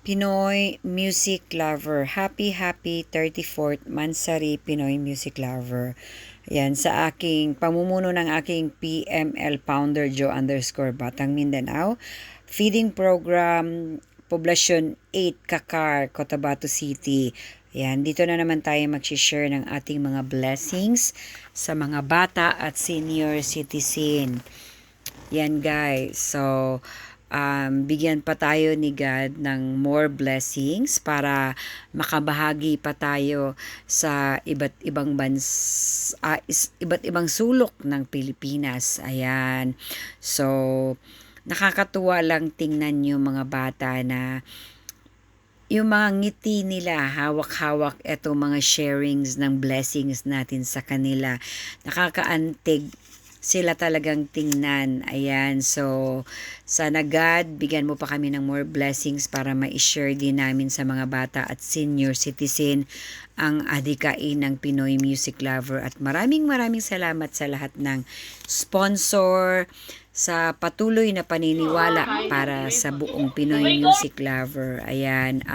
Pinoy Music Lover. Happy 34th Mansari Pinoy Music Lover. Yan, sa aking pamumuno ng aking PML founder Joe_Batang Mindanao. Feeding program, Poblasyon 8, Kakar, Cotabato City. Yan, dito na naman tayo mag-share ng ating mga blessings sa mga bata at senior citizen. Yan guys, so bigyan pa tayo ni God ng more blessings para makabahagi pa tayo sa iba't ibang sulok ng Pilipinas. Ayan. So, nakakatuwa lang tingnan yung mga bata na yung mga ngiti nila, hawak-hawak etong mga sharings ng blessings natin sa kanila. Nakakaantig sila talagang tingnan. Ayan, so sana God, bigyan mo pa kami ng more blessings para ma-share din namin sa mga bata at senior citizen ang adhikain ng Pinoy Music Lover. At maraming salamat sa lahat ng sponsor, sa patuloy na paniniwala para sa buong Pinoy Music Lover. Ayan,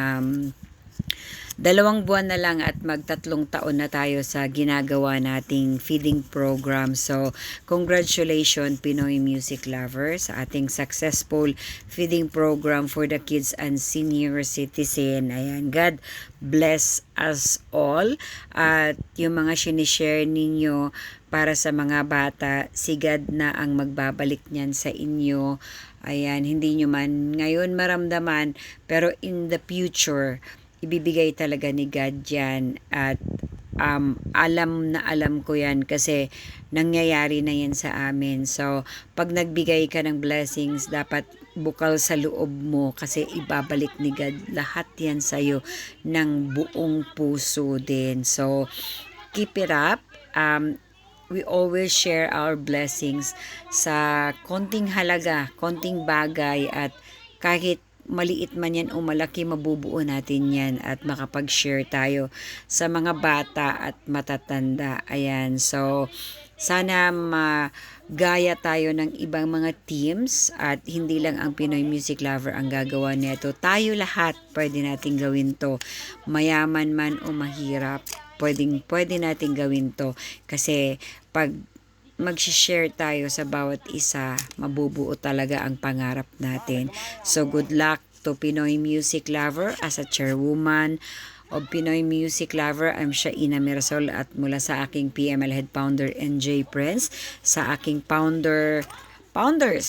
2 buwan na lang at mag3 taon na tayo sa ginagawa nating feeding program. So, congratulations Pinoy Music Lover sa ating successful feeding program for the kids and senior citizen. Ayan, God bless us all. At yung mga sinishare ninyo para sa mga bata, si God na ang magbabalik niyan sa inyo. Ayan, hindi nyo man ngayon maramdaman, pero in the future, ibibigay talaga ni God yan. At alam ko yan kasi nangyayari na yan sa amin. So, pag nagbigay ka ng blessings, dapat bukal sa loob mo kasi ibabalik ni God lahat yan sa'yo ng buong puso din. So, keep it up. We always share our blessings sa konting halaga, konting bagay, at kahit maliit man yan o malaki, mabubuo natin yan at makapag-share tayo sa mga bata at matatanda. Ayan, so sana magaya tayo ng ibang mga teams at hindi lang ang Pinoy Music Lover ang gagawa nito. Tayo lahat pwede natin gawin to. Mayaman man o mahirap, pwede natin gawin to. Kasi pag mag-share tayo sa bawat isa, mabubuo talaga ang pangarap natin. So, good luck to Pinoy Music Lover. As a chairwoman of Pinoy Music Lover, I'm Shaina Mirasol, at mula sa aking PML Head Founder NJ Prince, sa aking founders,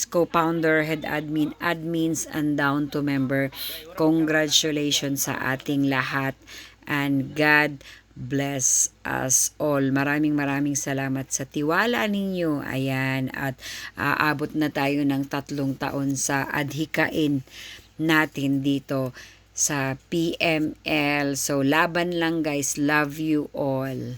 co-founder, head admin, admins, and down to member, congratulations sa ating lahat, and God bless us all. Maraming salamat sa tiwala ninyo. Ayan, at aabot na tayo ng 3 taon sa adhikain natin dito sa PML. So, laban lang guys. Love you all.